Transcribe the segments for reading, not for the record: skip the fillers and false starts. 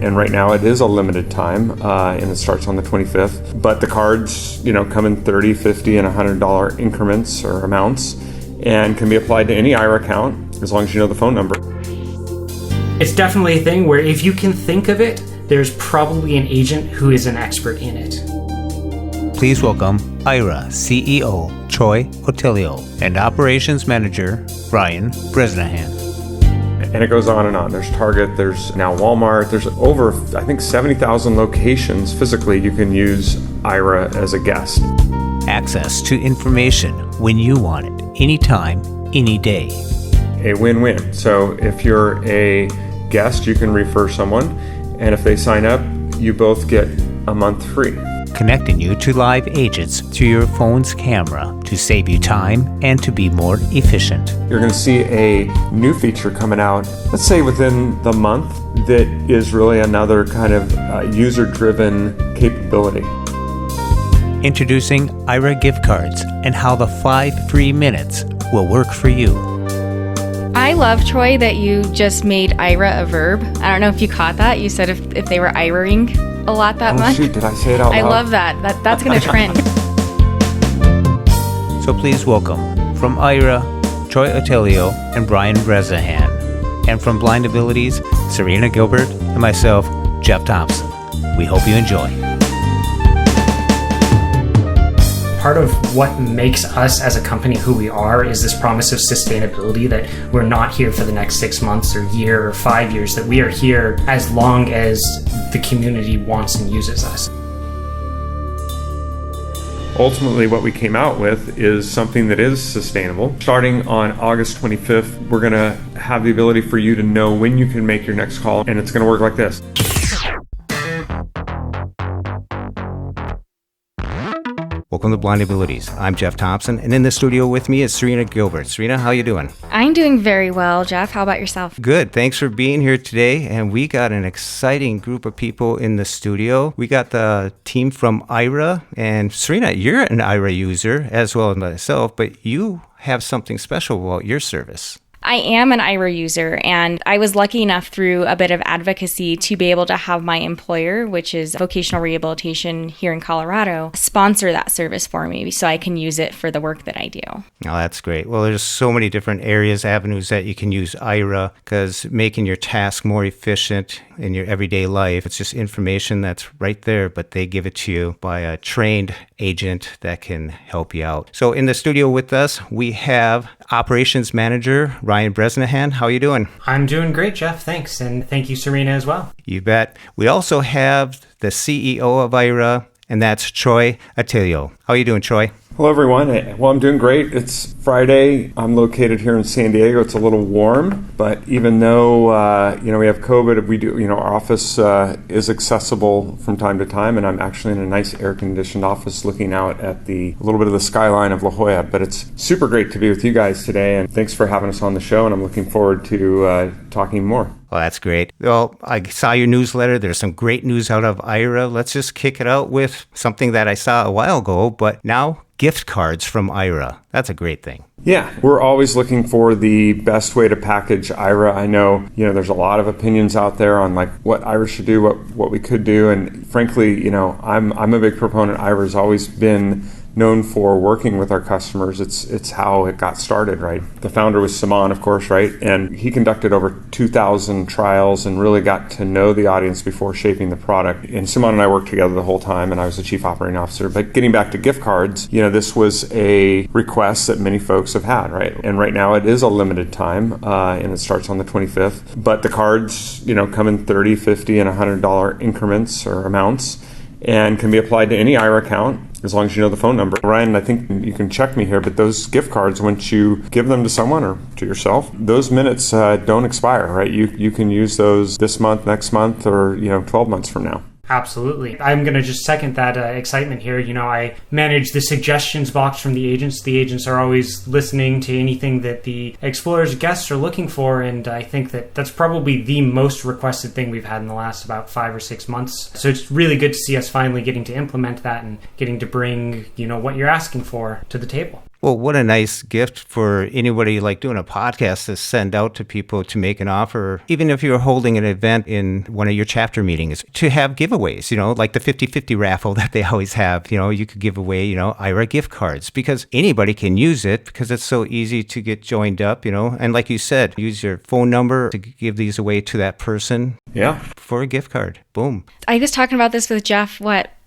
And right now it is a limited time, and it starts on the 25th. But the cards, come in $30, $50, and $100 increments or amounts, and can be applied to any Aira account as long as you know the phone number. It's definitely a thing where if you can think of it, there's probably an agent who is an expert in it. Please welcome Aira CEO Troy Otillio and Operations Manager Brian Bresnahan. And it goes on and on. There's Target, there's now Walmart, there's over, I think, 70,000 locations physically you can use Aira as a guest. Access to information when you want it, anytime, any day. A win-win. So if you're a guest, you can refer someone, and if they sign up, you both get a month free. Connecting you to live agents through your phone's camera to save you time and to be more efficient. You're going to see a new feature coming out, let's say within the month, that is really another kind of user-driven capability. Introducing Aira Gift Cards and how the 5 free minutes will work for you. I love, Troy, that you just made Aira a verb. I don't know if you caught that. You said if they were Aira-ing a lot that much. Shoot, did I say it out loud? I love that. That's going to trend. So please welcome from Aira, Troy Otillio and Brian Bresnahan. And from Blind Abilities, Serina, Gilbert, and myself, Jeff Thompson. We hope you enjoy. Part of what makes us as a company who we are is this promise of sustainability, that we're not here for the next 6 months or year or 5 years, that we are here as long as the community wants and uses us. Ultimately, what we came out with is something that is sustainable. Starting on August 25th, we're going to have the ability for you to know when you can make your next call, and it's going to work like this. Welcome to Blind Abilities. I'm Jeff Thompson, and in the studio with me is Serina Gilbert. Serina, how you doing? I'm doing very well, Jeff. How about yourself? Good. Thanks for being here today. And we got an exciting group of people in the studio. We got the team from Aira. And Serina, you're an Aira user as well as myself, but you have something special about your service. I am an Aira user, and I was lucky enough through a bit of advocacy to be able to have my employer, which is vocational rehabilitation here in Colorado, sponsor that service for me so I can use it for the work that I do. Oh, that's great. Well, there's so many different areas, avenues that you can use Aira, because making your task more efficient in your everyday life, it's just information that's right there, but they give it to you by a trained agent that can help you out. So in the studio with us, we have Operations Manager Ryan Bresnahan. How are you doing? I'm doing great, Jeff. Thanks. And thank you, Serina, as well. You bet. We also have the CEO of Aira, and that's Troy Otillio. How are you doing, Troy? Hello, everyone. Well, I'm doing great. It's Friday. I'm located here in San Diego. It's a little warm, but even though we have COVID, we do. Our office is accessible from time to time, and I'm actually in a nice air-conditioned office looking out at a little bit of the skyline of La Jolla. But it's super great to be with you guys today, and thanks for having us on the show. And I'm looking forward to talking more. Well, that's great. Well, I saw your newsletter. There's some great news out of Aira. Let's just kick it out with something that I saw a while ago, but now gift cards from Aira. That's a great thing. Yeah, we're always looking for the best way to package Aira. I know, there's a lot of opinions out there on like what Aira should do, what we could do, and frankly, I'm a big proponent. Aira's always been known for working with our customers. It's how it got started, right? The founder was Simon, of course, right? And he conducted over 2,000 trials and really got to know the audience before shaping the product. And Simon and I worked together the whole time, and I was the chief operating officer. But getting back to gift cards, this was a request that many folks have had, right? And right now it is a limited time, and it starts on the 25th. But the cards, come in $30, $50, and $100 increments or amounts, and can be applied to any Aira account as long as you know the phone number. Ryan, I think you can check me here, but those gift cards, once you give them to someone or to yourself, those minutes don't expire, right? You can use those this month, next month, or 12 months from now. Absolutely. I'm going to just second that excitement here. I manage the suggestions box from the agents. The agents are always listening to anything that the explorers, guests are looking for, and I think that that's probably the most requested thing we've had in the last about 5 or 6 months. So it's really good to see us finally getting to implement that and getting to bring, what you're asking for to the table. Well, what a nice gift for anybody like doing a podcast to send out to people to make an offer. Even if you're holding an event in one of your chapter meetings, to have giveaways, like the 50-50 raffle that they always have. You could give away, Aira Gift Cards, because anybody can use it because it's so easy to get joined up, And like you said, use your phone number to give these away to that person. Yeah. For a gift card. Boom. I was talking about this with Jeff,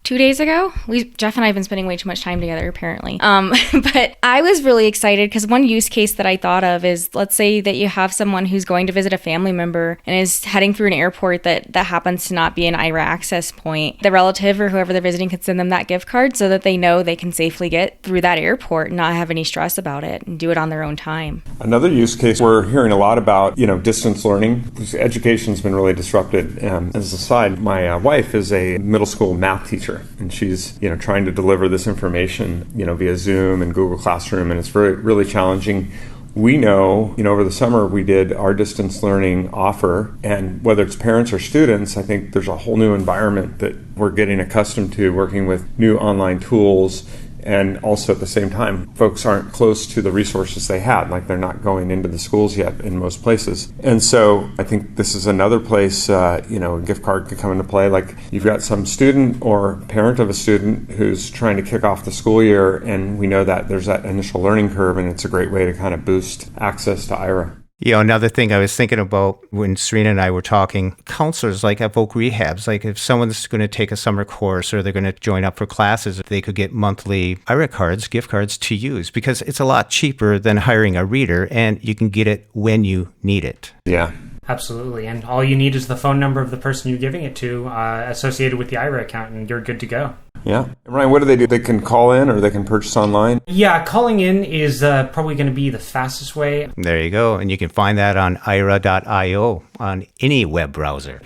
2 days ago? Jeff and I have been spending way too much time together, apparently. But I was really excited because one use case that I thought of is, let's say that you have someone who's going to visit a family member and is heading through an airport that happens to not be an Aira access point. The relative or whoever they're visiting can send them that gift card so that they know they can safely get through that airport and not have any stress about it and do it on their own time. Another use case we're hearing a lot about, distance learning. Education's been really disrupted. As an aside, my wife is a middle school math teacher. And she's, trying to deliver this information, via Zoom and Google Classroom, and it's really challenging. We know, over the summer we did our distance learning offer, and whether it's parents or students, I think there's a whole new environment that we're getting accustomed to working with new online tools. And also at the same time, folks aren't close to the resources they had, like they're not going into the schools yet in most places. And so I think this is another place, a gift card could come into play. Like you've got some student or parent of a student who's trying to kick off the school year, and we know that there's that initial learning curve, and it's a great way to kind of boost access to Aira. Another thing I was thinking about when Serina and I were talking, counselors like at Voc Rehabs, like if someone's going to take a summer course or they're going to join up for classes, they could get monthly Aira cards, gift cards to use, because it's a lot cheaper than hiring a reader and you can get it when you need it. Yeah. Absolutely. And all you need is the phone number of the person you're giving it to associated with the Aira account, and you're good to go. Yeah. Ryan, what do they do? They can call in or they can purchase online? Yeah, calling in is probably going to be the fastest way. There you go. And you can find that on Aira.io on any web browser.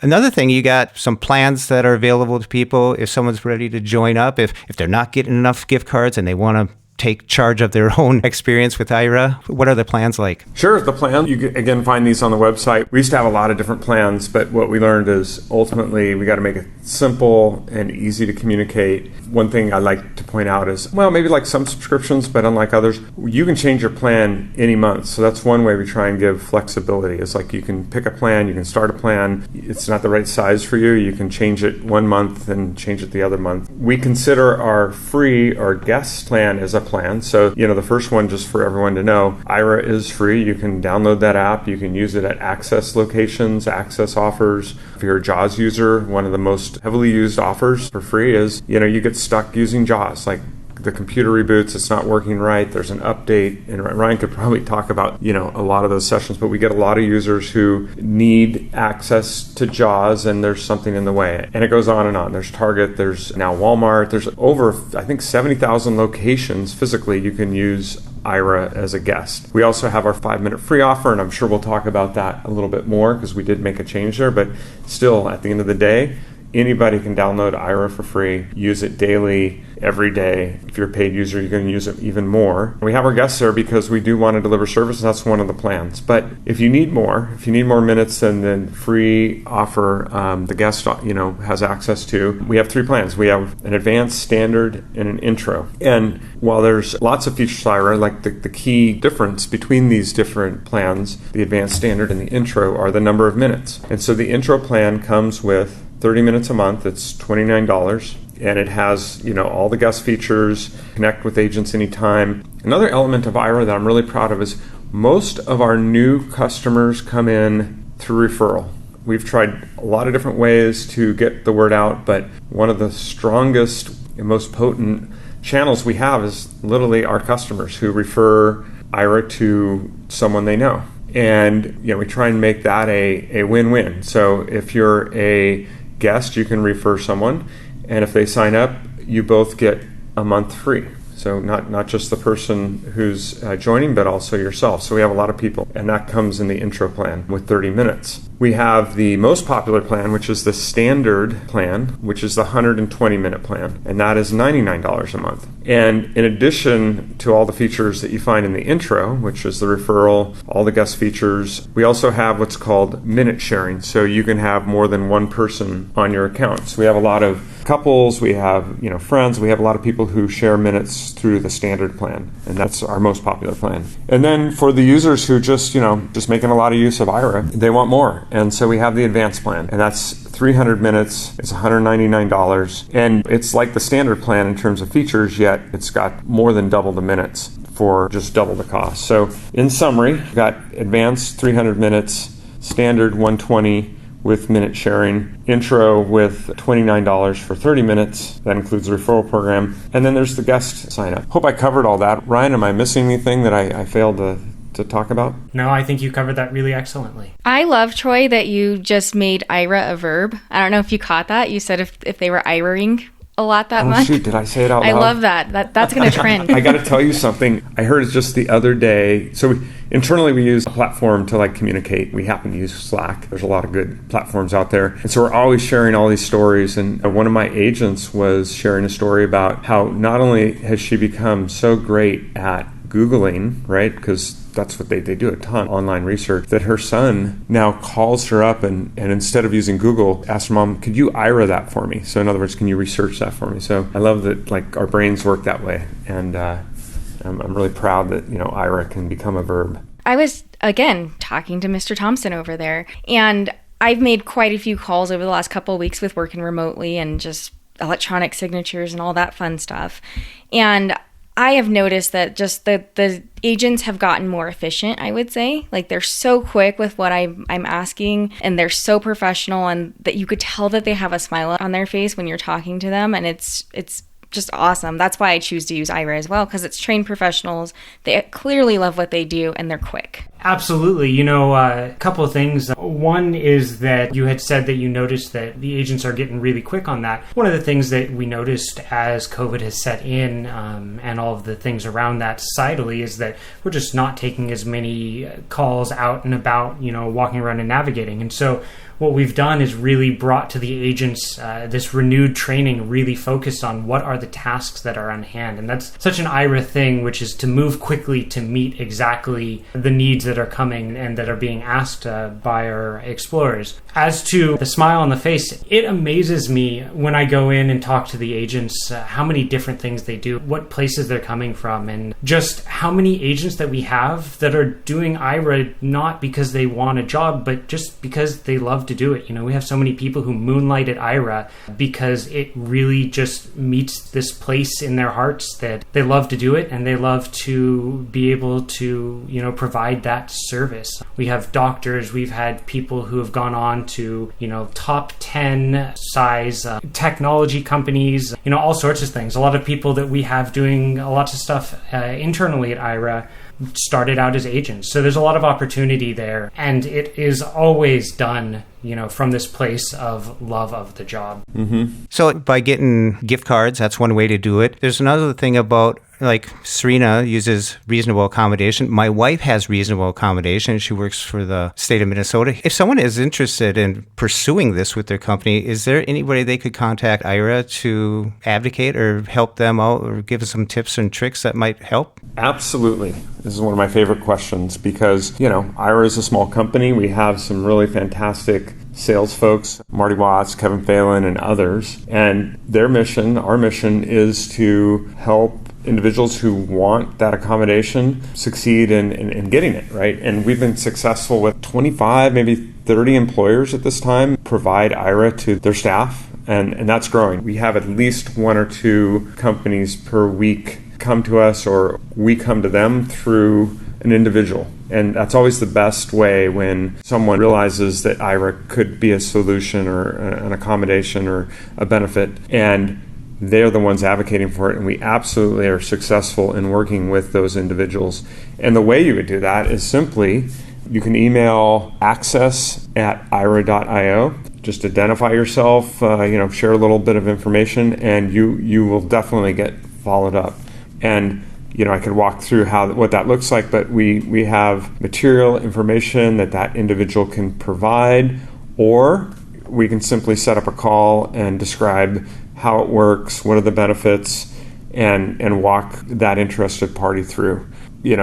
Another thing, you got some plans that are available to people if someone's ready to join up, if they're not getting enough gift cards and they want to take charge of their own experience with Aira. What are the plans like? Sure, the plan. You can, again, find these on the website. We used to have a lot of different plans, but what we learned is ultimately we got to make it simple and easy to communicate. One thing I like to point out is, maybe like some subscriptions, but unlike others, you can change your plan any month. So that's one way we try and give flexibility. It's like you can pick a plan, you can start a plan. It's not the right size for you. You can change it one month and change it the other month. We consider our free or guest plan as a plan. So, the first one, just for everyone to know, Aira is free. You can download that app. You can use it at access locations, access offers. If you're a JAWS user, one of the most heavily used offers for free is, you get stuck using JAWS. Like the computer reboots, it's not working right, there's an update, and Ryan could probably talk about, a lot of those sessions, but we get a lot of users who need access to JAWS and there's something in the way. And it goes on and on. There's Target, there's now Walmart, there's over, I think, 70,000 locations physically you can use Aira as a guest. We also have our 5-minute free offer, and I'm sure we'll talk about that a little bit more because we did make a change there, but still, at the end of the day, anybody can download Aira for free, use it daily, every day. If you're a paid user, you're going to use it even more. We have our guests there because we do want to deliver service, and that's one of the plans. But if you need more minutes than the free offer the guest has access to, we have 3 plans. We have an advanced, standard, and an intro. And while there's lots of features to Aira, like the key difference between these different plans, the advanced, standard, and the intro, are the number of minutes. And so the intro plan comes with 30 minutes a month. It's $29, and it has all the guest features, connect with agents anytime. Another element of Aira that I'm really proud of is most of our new customers come in through referral. We've tried a lot of different ways to get the word out, but one of the strongest and most potent channels we have is literally our customers who refer Aira to someone they know. And we try and make that a win-win. So if you're a guest, you can refer someone, and if they sign up, you both get a month free. So not just the person who's joining, but also yourself. So we have a lot of people, and that comes in the intro plan with 30 minutes. We have the most popular plan, which is the standard plan, which is the 120-minute plan, and that is $99 a month. And in addition to all the features that you find in the intro, which is the referral, all the guest features, we also have what's called minute sharing. So you can have more than one person on your account. So we have a lot of couples, we have, friends, we have a lot of people who share minutes through the standard plan, and that's our most popular plan. And then for the users who just making a lot of use of Aira, they want more. And so we have the advanced plan, and that's 300 minutes. It's $199, and it's like the standard plan in terms of features, yet it's got more than double the minutes for just double the cost. So in summary, we've got advanced 300 minutes, standard 120 with minute sharing, intro with $29 for 30 minutes. That includes the referral program. And then there's the guest sign up. Hope I covered all that. Ryan, am I missing anything that I failed to talk about? No, I think you covered that really excellently. I love, Troy, that you just made Aira a verb. I don't know if you caught that. You said if they were Ira-ing a lot that much. Shoot, did I say it out loud? I love that. That's going to trend. I got to tell you something. I heard it just the other day. So internally we use a platform to communicate. We happen to use Slack. There's a lot of good platforms out there. And so we're always sharing all these stories. And one of my agents was sharing a story about how not only has she become so great at Googling, right? Because that's what they do a ton, online research, that her son now calls her up and instead of using Google, asks her mom, could you Aira that for me? So in other words, can you research that for me? So I love that our brains work that way. And I'm really proud that, Aira can become a verb. I was, again, talking to Mr. Thompson over there, and I've made quite a few calls over the last couple of weeks with working remotely and just electronic signatures and all that fun stuff. And I have noticed that just the agents have gotten more efficient, I would say. They're so quick with what I'm asking, and they're so professional, and that you could tell that they have a smile on their face when you're talking to them, and it's just awesome. That's why I choose to use Aira as well, because it's trained professionals. They clearly love what they do, and they're quick. Absolutely. A couple of things. One is that you had said that you noticed that the agents are getting really quick on that. One of the things that we noticed as COVID has set in and all of the things around that societally is that we're just not taking as many calls out and about, walking around and navigating. And so what we've done is really brought to the agents this renewed training really focused on what are the tasks that are on hand. And that's such an Aira thing, which is to move quickly to meet exactly the needs that are coming and that are being asked by our explorers. As to the smile on the face, it amazes me when I go in and talk to the agents how many different things they do, what places they're coming from, and just how many agents that we have that are doing Aira not because they want a job, but just because they love to do it. We have so many people who moonlight at Aira because it really just meets this place in their hearts that they love to do it and they love to be able to, provide that service. We have doctors, we've had people who have gone on to, top 10 size technology companies, all sorts of things. A lot of people that we have doing lots of stuff internally at Aira started out as agents. So there's a lot of opportunity there, and it is always done, from this place of love of the job. Mm-hmm. So by getting gift cards, that's one way to do it. There's another thing about Serina uses reasonable accommodation. My wife has reasonable accommodation. She works for the state of Minnesota. If someone is interested in pursuing this with their company, is there anybody they could contact Aira to advocate or help them out or give us some tips and tricks that might help? Absolutely. This is one of my favorite questions because, Aira is a small company. We have some really fantastic sales folks, Marty Watts, Kevin Phelan, and others. And their mission, our mission, is to help individuals who want that accommodation succeed in getting it, right? And we've been successful with 25, maybe 30 employers at this time provide Aira to their staff, and that's growing. We have at least one or two companies per week come to us, or we come to them through an individual. And that's always the best way when someone realizes that Aira could be a solution or an accommodation or a benefit, and they're the ones advocating for it, and we absolutely are successful in working with those individuals. And the way you would do that is simply, you can email access@aira.io, just identify yourself, share a little bit of information, and you will definitely get followed up. And I could walk through what that looks like, but we have material information that individual can provide, or we can simply set up a call and describe how it works, what are the benefits, and walk that interested party through.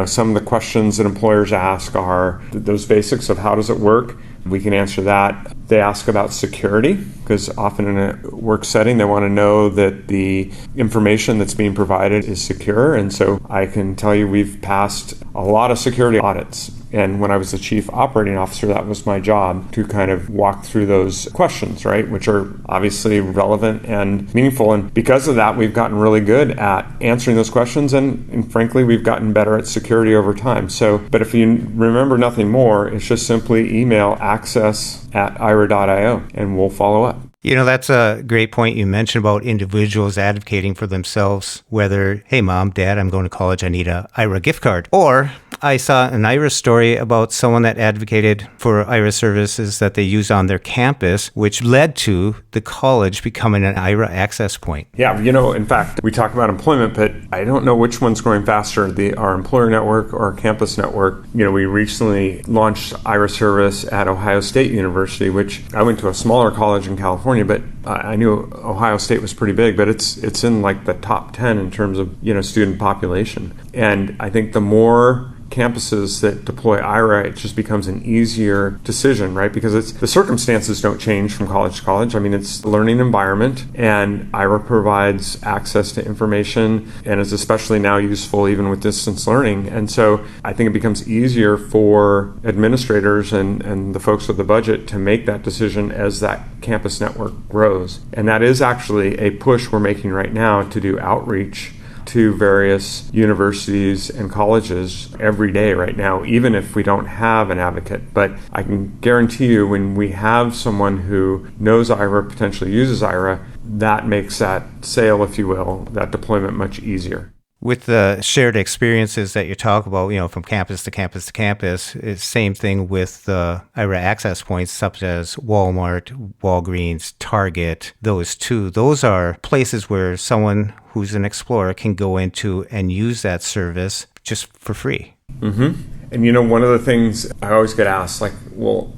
Some of the questions that employers ask are those basics of how does it work, We can answer that. They ask about security, because often in a work setting, they want to know that the information that's being provided is secure. And so I can tell you we've passed a lot of security audits. And when I was the chief operating officer, that was my job, to kind of walk through those questions, right, which are obviously relevant and meaningful. And because of that, we've gotten really good at answering those questions. And frankly, we've gotten better at security over time. But if you remember nothing more, it's just simply email access@aira.io and we'll follow up. That's a great point you mentioned about individuals advocating for themselves, whether, hey, mom, dad, I'm going to college, I need a Aira gift card. Or I saw an Aira story about someone that advocated for Aira services that they use on their campus, which led to the college becoming an Aira access point. Yeah, in fact, we talk about employment, but I don't know which one's growing faster, our employer network or our campus network. We recently launched Aira service at Ohio State University, which I went to a smaller college in California, but I knew Ohio State was pretty big, but it's in like the top 10 in terms of student population. And I think the more campuses that deploy Aira, it just becomes an easier decision, right? Because the circumstances don't change from college to college. I mean, it's a learning environment, and Aira provides access to information and is especially now useful even with distance learning. And so I think it becomes easier for administrators and the folks with the budget to make that decision as that campus network grows. And that is actually a push we're making right now to do outreach to various universities and colleges every day right now, even if we don't have an advocate. But I can guarantee you, when we have someone who knows Aira, potentially uses Aira, that makes that sale, if you will, that deployment much easier. With the shared experiences that you talk about, from campus to campus to campus, it's same thing with the Aira access points, such as Walmart, Walgreens, Target, those two. Those are places where someone who's an explorer can go into and use that service just for free. Mm-hmm. And one of the things I always get asked, like, well,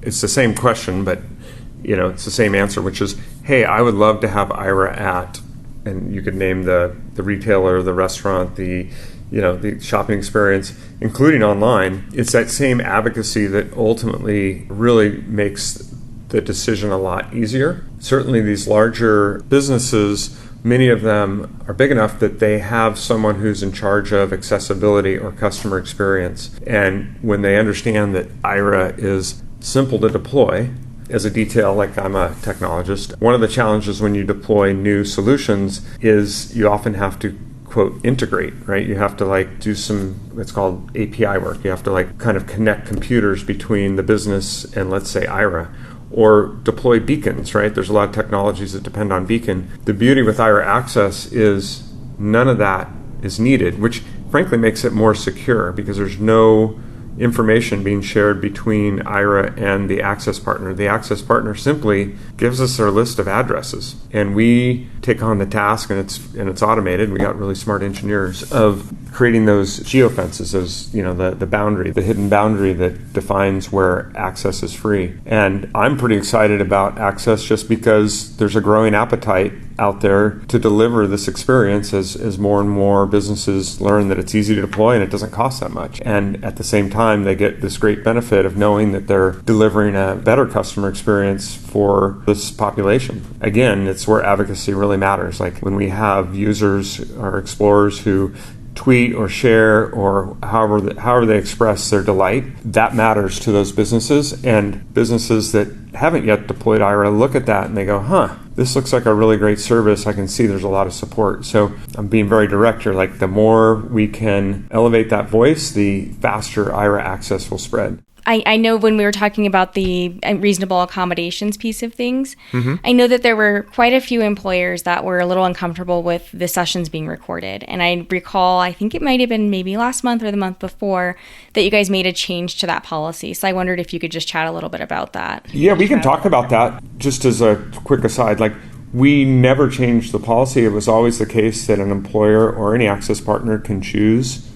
it's the same question, but, it's the same answer, which is, hey, I would love to have Aira at, and you could name the retailer, the restaurant, the shopping experience, including online. It's that same advocacy that ultimately really makes the decision a lot easier. Certainly these larger businesses, many of them are big enough that they have someone who's in charge of accessibility or customer experience. And when they understand that Aira is simple to deploy, as a detail, like I'm a technologist, one of the challenges when you deploy new solutions is you often have to, quote, integrate, right? You have to do some, it's called API work. You have to kind of connect computers between the business and, let's say, Aira, or deploy beacons, right? There's a lot of technologies that depend on beacon. The beauty with Aira Access is none of that is needed, which frankly makes it more secure, because there's no information being shared between Aira and the access partner. The access partner simply gives us their list of addresses, and we take on the task, and it's automated. We got really smart engineers of creating those geofences, those the boundary, the hidden boundary that defines where access is free. And I'm pretty excited about access just because there's a growing appetite out there to deliver this experience as more and more businesses learn that it's easy to deploy and it doesn't cost that much. And at the same time, they get this great benefit of knowing that they're delivering a better customer experience for this population. Again, it's where advocacy really matters. Like when we have users or explorers who tweet or share or however they express their delight, that matters to those businesses. And businesses that haven't yet deployed Aira look at that and they go, this looks like a really great service. I can see there's a lot of support. So I'm being very direct here. Like the more we can elevate that voice, the faster Aira access will spread. I know when we were talking about the reasonable accommodations piece of things, Mm-hmm. I know that there were quite a few employers that were a little uncomfortable with the sessions being recorded. And I recall, I think it might have been maybe last month or the month before, that you guys made a change to that policy. So I wondered if you could just chat a little bit about that. Yeah, we can talk about that. Just as a quick aside, we never changed the policy. It was always the case that an employer or any access partner can choose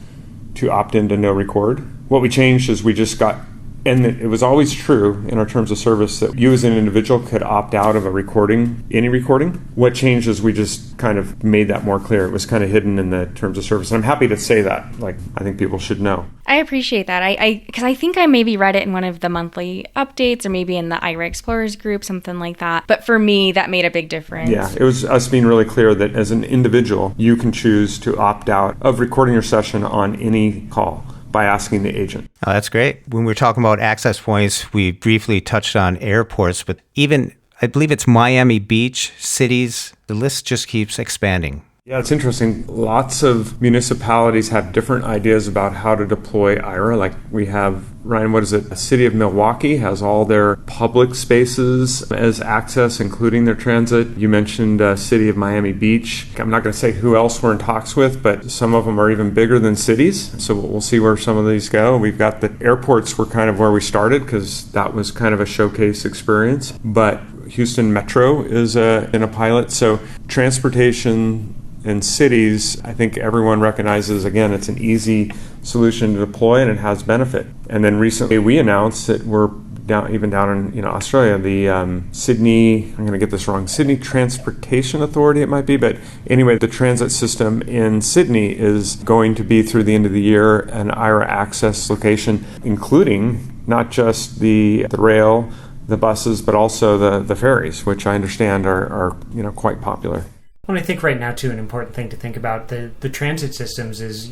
to opt into no record. What we changed is we just got And it was always true in our terms of service that you as an individual could opt out of a recording, any recording. What changed is we just kind of made that more clear. It was kind of hidden in the terms of service. And I'm happy to say that. Like, I think people should know. I appreciate that. Because I think I maybe read it in one of the monthly updates or maybe in the Aira Explorers group, something like that. But for me, that made a big difference. Yeah, it was us being really clear that as an individual, you can choose to opt out of recording your session on any call by asking the agent. Oh, that's great. When we were talking about access points, we briefly touched on airports, but even, I believe it's Miami Beach, cities, the list just keeps expanding. Yeah, it's interesting. Lots of municipalities have different ideas about how to deploy Aira. Like we have, Ryan, what is it? The city of Milwaukee has all their public spaces as access, including their transit. You mentioned city of Miami Beach. I'm not going to say who else we're in talks with, but some of them are even bigger than cities. So we'll see where some of these go. We've got the airports were kind of where we started because that was kind of a showcase experience. But Houston Metro is in a pilot. So transportation in cities, I think everyone recognizes, again, it's an easy solution to deploy and it has benefit. And then recently we announced that we're down in Australia, the Sydney, I'm going to get this wrong, Sydney Transportation Authority it might be, but anyway, the transit system in Sydney is going to be through the end of the year an Aira Access location, including not just the rail, the buses, but also the ferries, which I understand are quite popular. Well, I think right now, too, an important thing to think about the transit systems is,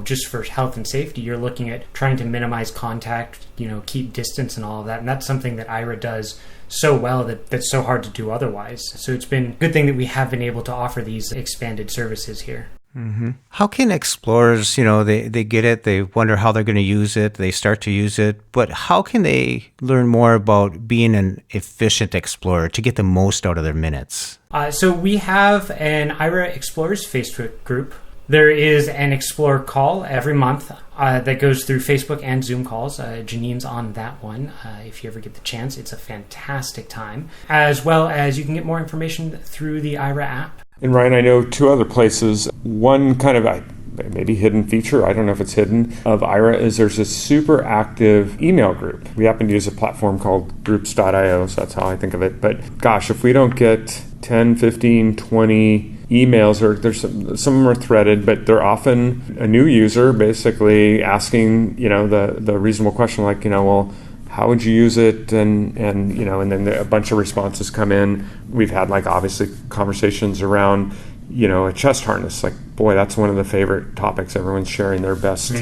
just for health and safety, you're looking at trying to minimize contact, keep distance and all of that. And that's something that Aira does so well that's so hard to do otherwise. So it's been a good thing that we have been able to offer these expanded services here. Mm-hmm. How can explorers, they get it, they wonder how they're going to use it, they start to use it, but how can they learn more about being an efficient explorer to get the most out of their minutes? So we have an Aira Explorers Facebook group. There is an Explorer call every month that goes through Facebook and Zoom calls. Janine's on that one. If you ever get the chance, it's a fantastic time. As well as you can get more information through the Aira app. And Ryan, I know two other places. One kind of maybe hidden feature, I don't know if it's hidden, of Aira is there's a super active email group. We happen to use a platform called groups.io, so that's how I think of it. But gosh, if we don't get 10, 15, 20 emails, or there's some of them are threaded, but they're often a new user basically asking, the reasonable question like, well, how would you use it? And then a bunch of responses come in. We've had obviously conversations around, a chest harness. Boy, that's one of the favorite topics. Everyone's sharing their best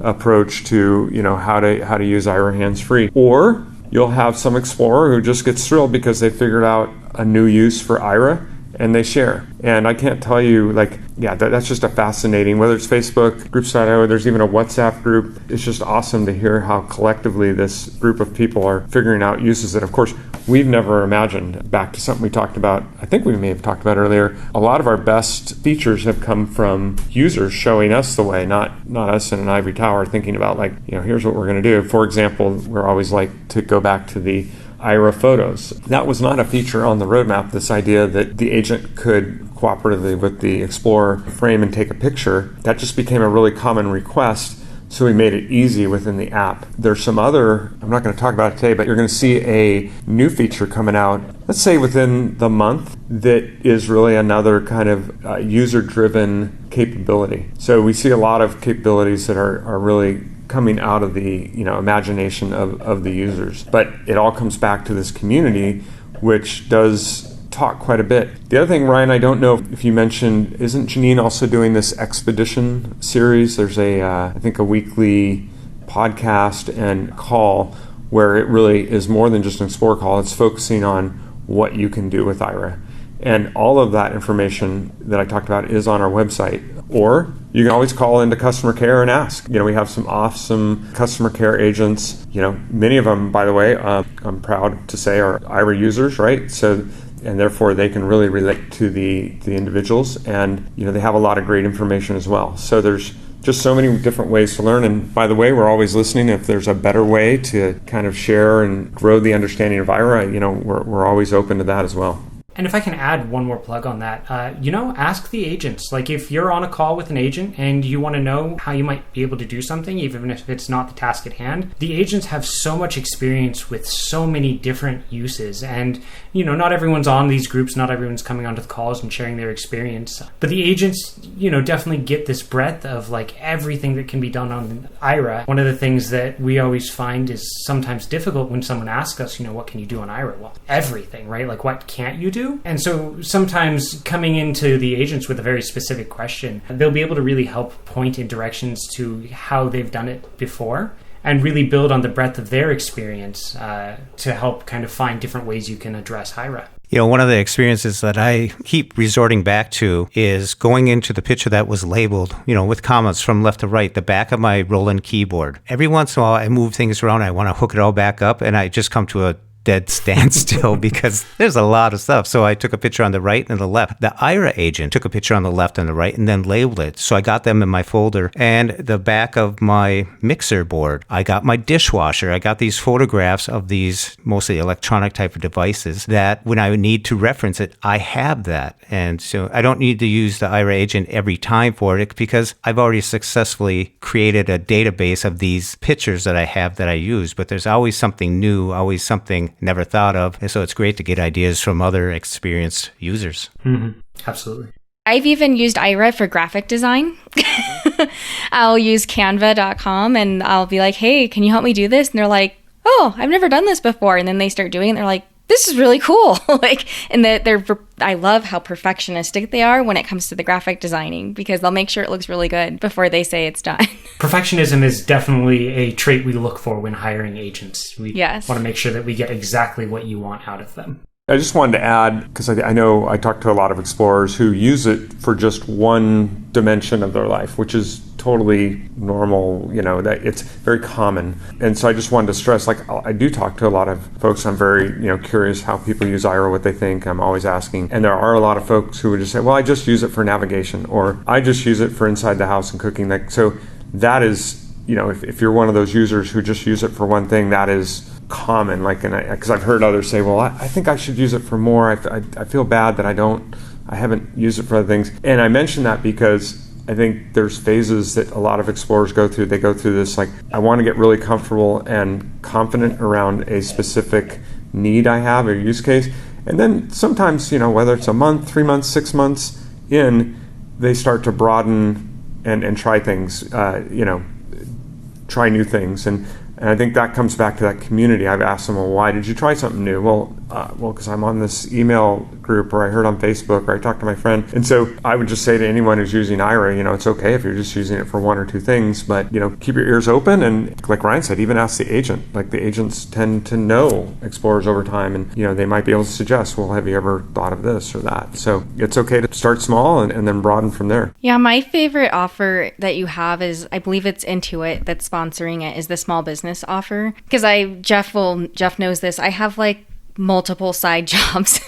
approach to, how to use Aira hands-free. Or you'll have some explorer who just gets thrilled because they figured out a new use for Aira and they share. And I can't tell you, that's just a fascinating, whether it's Facebook, groups.io, there's even a WhatsApp group. It's just awesome to hear how collectively this group of people are figuring out uses that, of course, we've never imagined. Back to something we talked about, I think we may have talked about earlier, a lot of our best features have come from users showing us the way, not us in an ivory tower thinking about here's what we're going to do. For example, we're always to go back to the Aira photos. That was not a feature on the roadmap, this idea that the agent could cooperatively with the Explorer frame and take a picture. That just became a really common request, so we made it easy within the app. There's some other, I'm not going to talk about it today, but you're going to see a new feature coming out, let's say within the month, that is really another kind of user-driven capability. So we see a lot of capabilities that are really coming out of the imagination of the users. But it all comes back to this community, which does talk quite a bit. The other thing, Ryan, I don't know if you mentioned, isn't Janine also doing this expedition series? There's I think a weekly podcast and call where it really is more than just an Explorer call. It's focusing on what you can do with Aira. And all of that information that I talked about is on our website. Or you can always call into customer care and ask. We have some awesome customer care agents. Many of them, by the way, I'm proud to say are Aira users, right? So, and therefore they can really relate to the individuals. And, they have a lot of great information as well. So there's just so many different ways to learn. And by the way, we're always listening. If there's a better way to kind of share and grow the understanding of Aira, we're always open to that as well. And if I can add one more plug on that, ask the agents. Like if you're on a call with an agent and you want to know how you might be able to do something, even if it's not the task at hand, the agents have so much experience with so many different uses. And, not everyone's on these groups, not everyone's coming onto the calls and sharing their experience. But the agents, definitely get this breadth of like everything that can be done on Aira. One of the things that we always find is sometimes difficult when someone asks us, what can you do on Aira? Well, everything, right? Like what can't you do? And so sometimes coming into the agents with a very specific question, they'll be able to really help point in directions to how they've done it before and really build on the breadth of their experience to help kind of find different ways you can address Aira. One of the experiences that I keep resorting back to is going into the picture that was labeled, with commas from left to right, the back of my Roland keyboard. Every once in a while, I move things around. I want to hook it all back up, and I just come to a dead standstill because there's a lot of stuff. So I took a picture on the right and the left. The Aira agent took a picture on the left and the right and then labeled it. So I got them in my folder. And the back of my mixer board, I got my dishwasher. I got these photographs of these mostly electronic type of devices that when I need to reference it, I have that. And so I don't need to use the Aira agent every time for it because I've already successfully created a database of these pictures that I have that I use. But there's always something new, always something never thought of. And so it's great to get ideas from other experienced users. Mm-hmm. Absolutely. I've even used Aira for graphic design. I'll use canva.com and I'll be like, hey, can you help me do this? And they're like, oh, I've never done this before. And then they start doing it and they're like, this is really cool. I love how perfectionistic they are when it comes to the graphic designing because they'll make sure it looks really good before they say it's done. Perfectionism is definitely a trait we look for when hiring agents. We want to make sure that we get exactly what you want out of them. I just wanted to add, because I know I talk to a lot of explorers who use it for just one dimension of their life, which is totally normal, that it's very common. And so I just wanted to stress, I do talk to a lot of folks. I'm very, curious how people use Aira, what they think. I'm always asking. And there are a lot of folks who would just say, well, I just use it for navigation, or I just use it for inside the house and cooking. So that is, if you're one of those users who just use it for one thing, that is common. Because I've heard others say, well, I think I should use it for more. I feel bad that I haven't used it for other things. And I mention that because I think there's phases that a lot of explorers go through. They go through this, I want to get really comfortable and confident around a specific need I have or use case. And then sometimes, whether it's a month, 3 months, 6 months in, they start to broaden and try things, try new things. And I think that comes back to that community. I've asked them, well, why did you try something new? Well, because I'm on this email group, or I heard on Facebook, or I talked to my friend. And so I would just say to anyone who's using Aira, it's okay if you're just using it for one or two things, but, keep your ears open. And like Ryan said, even ask the agent. The agents tend to know explorers over time, and, they might be able to suggest, well, have you ever thought of this or that? So it's okay to start small and then broaden from there. Yeah, my favorite offer that you have is, I believe it's Intuit that's sponsoring it, is the small business offer. Because Jeff knows this. I have multiple side jobs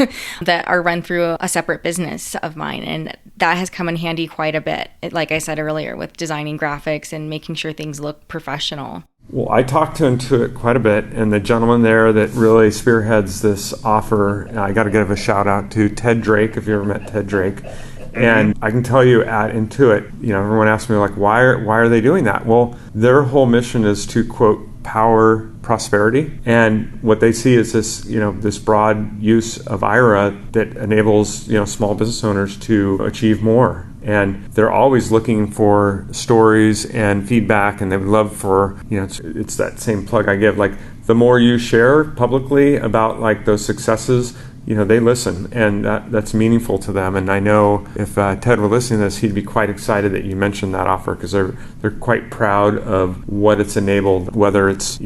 that are run through a separate business of mine, and that has come in handy quite a bit, like I said earlier, with designing graphics and making sure things look professional. Well, I talked to Intuit quite a bit, and the gentleman there that really spearheads this offer, I got to give a shout out to Ted Drake, if you ever met Ted Drake. And I can tell you at Intuit, everyone asks me why are they doing that? Well, their whole mission is to, quote, power prosperity. And what they see is this, this broad use of Aira that enables, small business owners to achieve more. And they're always looking for stories and feedback, and they would love for, it's that same plug I give, the more you share publicly about those successes, they listen, and that's meaningful to them. And I know if Ted were listening to this, he'd be quite excited that you mentioned that offer, because they're quite proud of what it's enabled, whether it's,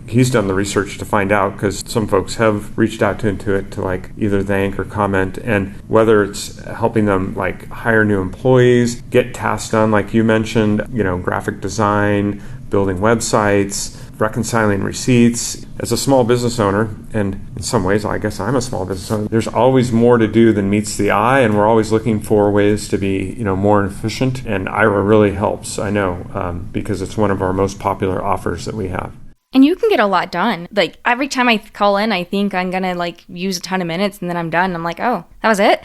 he's done the research to find out, because some folks have reached out to Intuit to either thank or comment, and whether it's helping them hire new employees, get tasks done, like you mentioned, graphic design, building websites, reconciling receipts. As a small business owner, and in some ways I guess I'm a small business owner, there's always more to do than meets the eye, and we're always looking for ways to be more efficient, and Aira really helps, I know, because it's one of our most popular offers that we have. And you can get a lot done. Like every time I call in, I think I'm going to like use a ton of minutes and then I'm done. I'm like, oh, that was it.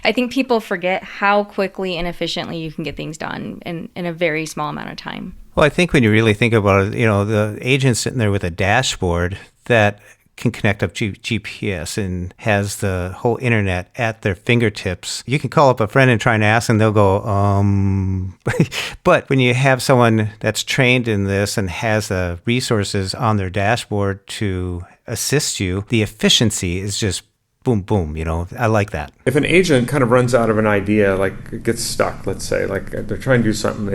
I think people forget how quickly and efficiently you can get things done in a very small amount of time. Well, I think when you really think about it, the agent sitting there with a dashboard that can connect up to GPS and has the whole internet at their fingertips. You can call up a friend and try and ask, and they'll go, But when you have someone that's trained in this and has the resources on their dashboard to assist you, the efficiency is just boom, boom. I like that. If an agent kind of runs out of an idea, like gets stuck, let's say, like they're trying to do something,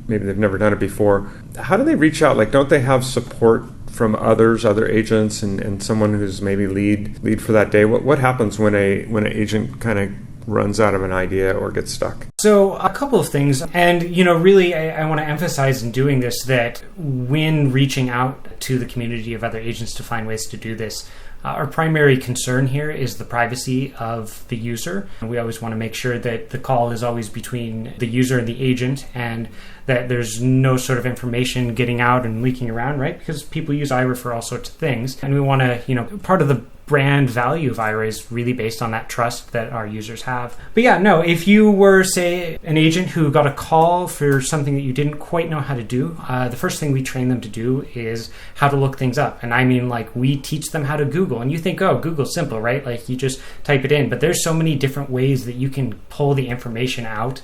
maybe they've never done it before, how do they reach out? Like, don't they have support from other agents and someone who's maybe lead for that day? What happens when an agent kind of runs out of an idea or gets stuck? So a couple of things, and really I want to emphasize in doing this that when reaching out to the community of other agents to find ways to do this, our primary concern here is the privacy of the user. We always want to make sure that the call is always between the user and the agent, and that there's no sort of information getting out and leaking around, right? Because people use Aira for all sorts of things. And we want to, part of the brand value of Aira is really based on that trust that our users have. But yeah, no, if you were, say, an agent who got a call for something that you didn't quite know how to do, the first thing we train them to do is how to look things up. And I mean, like, we teach them how to Google. And you think, oh, Google's simple, right? Like, you just type it in. But there's so many different ways that you can pull the information out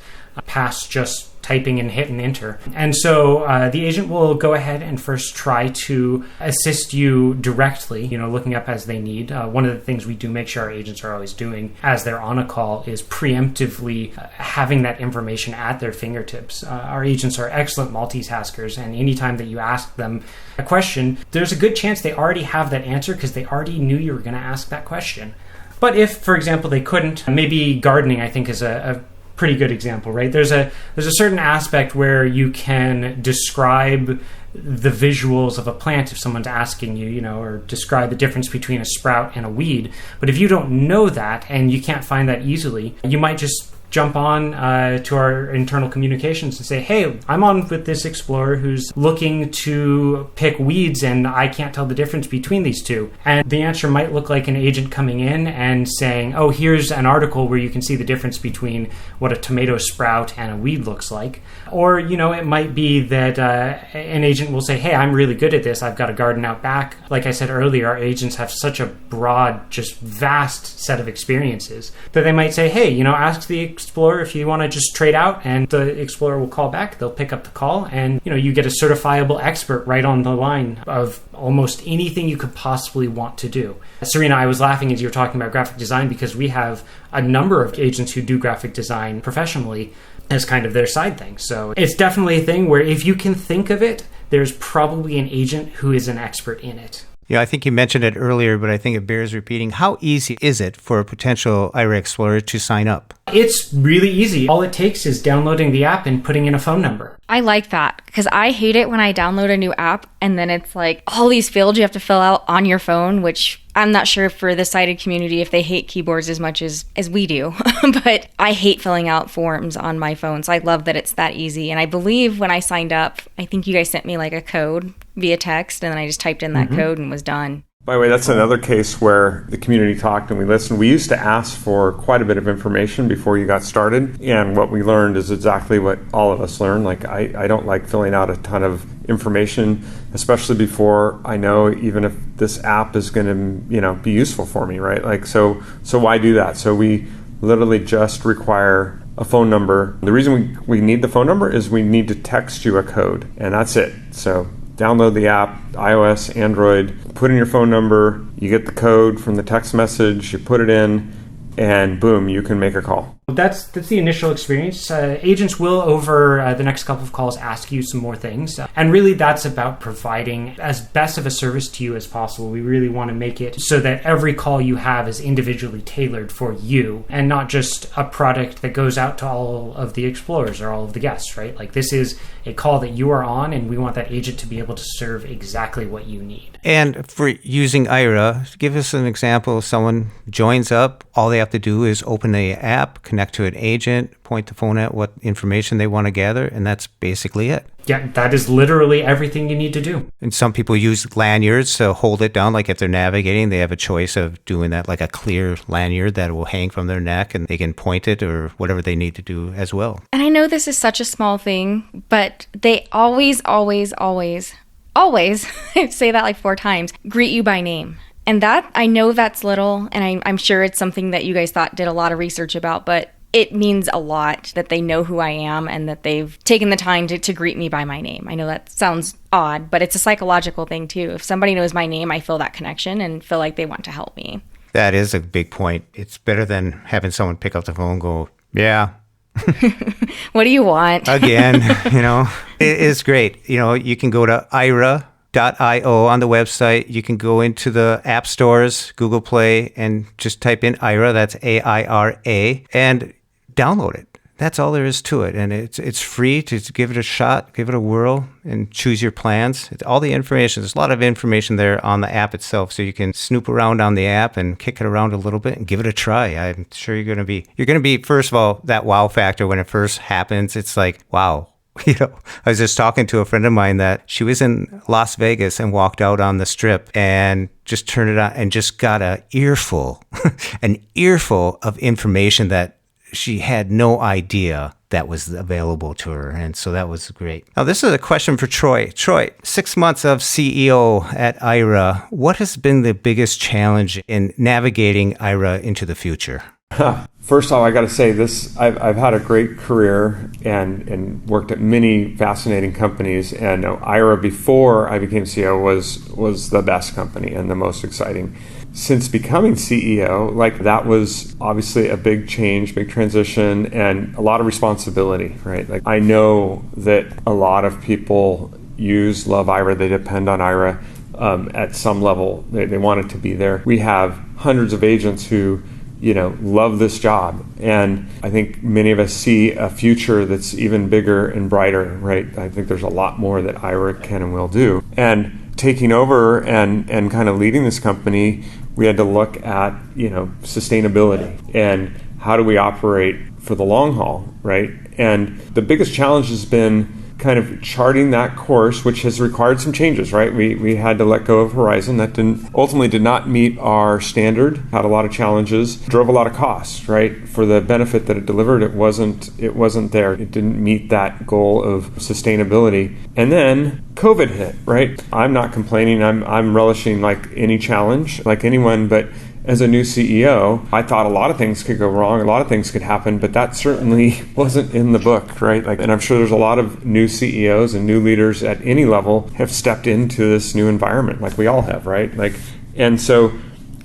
past just typing and hitting enter. And so the agent will go ahead and first try to assist you directly, looking up as they need. One of the things we do make sure our agents are always doing as they're on a call is preemptively having that information at their fingertips. Our agents are excellent multitaskers, and anytime that you ask them a question, there's a good chance they already have that answer because they already knew you were going to ask that question. But if, for example, they couldn't, maybe gardening, I think, is a pretty good example, right? There's a certain aspect where you can describe the visuals of a plant if someone's asking you, or describe the difference between a sprout and a weed. But if you don't know that and you can't find that easily, you might just jump on to our internal communications and say, hey, I'm on with this explorer who's looking to pick weeds and I can't tell the difference between these two. And the answer might look like an agent coming in and saying, oh, here's an article where you can see the difference between what a tomato sprout and a weed looks like. Or, it might be that an agent will say, hey, I'm really good at this. I've got a garden out back. Like I said earlier, our agents have such a broad, just vast set of experiences that they might say, hey, ask the explorer if you want to just trade out, and the explorer will call back. They'll pick up the call, and you get a certifiable expert right on the line of almost anything you could possibly want to do. Serina, I was laughing as you were talking about graphic design because we have a number of agents who do graphic design professionally as kind of their side thing. So it's definitely a thing where if you can think of it, there's probably an agent who is an expert in it. Yeah, I think you mentioned it earlier, but I think it bears repeating. How easy is it for a potential Aira Explorer to sign up? It's really easy. All it takes is downloading the app and putting in a phone number. I like that because I hate it when I download a new app and then it's like all these fields you have to fill out on your phone, which I'm not sure for the sighted community if they hate keyboards as much as we do. But I hate filling out forms on my phone. So I love that it's that easy. And I believe when I signed up, I think you guys sent me like a code via text and then I just typed in that code and was done. By the way, that's another case where the community talked and we listened. We used to ask for quite a bit of information before you got started. And what we learned is exactly what all of us learned. Like, I don't like filling out a ton of information, especially before I know even if this app is going to, be useful for me, right? Like, so why do that? So we literally just require a phone number. The reason we need the phone number is we need to text you a code, and that's it. So download the app, iOS, Android, put in your phone number, you get the code from the text message, you put it in, and boom, you can make a call. That's the initial experience. Agents will, over the next couple of calls, ask you some more things. And really, that's about providing as best of a service to you as possible. We really want to make it so that every call you have is individually tailored for you and not just a product that goes out to all of the explorers or all of the guests, right? Like, this is a call that you are on, and we want that agent to be able to serve exactly what you need. And for using Aira, give us an example. Someone joins up, all they have to do is open the app, connect to an agent, point the phone at what information they want to gather, and that's basically it. Yeah, that is literally everything you need to do. And some people use lanyards to hold it down, like if they're navigating, they have a choice of doing that, like a clear lanyard that will hang from their neck and they can point it or whatever they need to do as well. And I know this is such a small thing, but they always, I say that like 4 times, greet you by name. And that, I know that's little, and I'm sure it's something that you guys did a lot of research about, but it means a lot that they know who I am and that they've taken the time to greet me by my name. I know that sounds odd, but it's a psychological thing too. If somebody knows my name, I feel that connection and feel like they want to help me. That is a big point. It's better than having someone pick up the phone and go, yeah. What do you want? Again, it is great. You can go to Aira.io on the website. You can go into the app stores, Google Play, and just type in Aira, that's AIRA, and download it. That's all there is to it. And it's free to give it a shot, give it a whirl, and choose your plans. It's all the information. There's a lot of information there on the app itself, so you can snoop around on the app and kick it around a little bit and give it a try. I'm sure you're going to be, first of all, that wow factor when it first happens. It's like, wow. I was just talking to a friend of mine that she was in Las Vegas and walked out on the strip and just turned it on and just got an earful of information that she had no idea that was available to her. And so that was great. Now, this is a question for Troy. Troy, 6 months of CEO at Aira. What has been the biggest challenge in navigating Aira into the future? First off, I got to say this: I've had a great career and worked at many fascinating companies. And Aira, before I became CEO, was the best company and the most exciting. Since becoming CEO, that was obviously a big change, big transition, and a lot of responsibility, right? I know that a lot of people love Aira, they depend on Aira at some level. They want it to be there. We have hundreds of agents who love this job. And I think many of us see a future that's even bigger and brighter, right? I think there's a lot more that Aira can and will do. And taking over and kind of leading this company, we had to look at, sustainability and how do we operate for the long haul, right? And the biggest challenge has been kind of charting that course, which has required some changes, right? We had to let go of Horizon. That ultimately did not meet our standard, had a lot of challenges, drove a lot of costs, right? For the benefit that it delivered, it wasn't there. It didn't meet that goal of sustainability. And then COVID hit, right? I'm not complaining. I'm relishing any challenge, like anyone, but as a new CEO, I thought a lot of things could go wrong, a lot of things could happen, but that certainly wasn't in the book, right? And I'm sure there's a lot of new CEOs and new leaders at any level have stepped into this new environment, like we all have, right? And so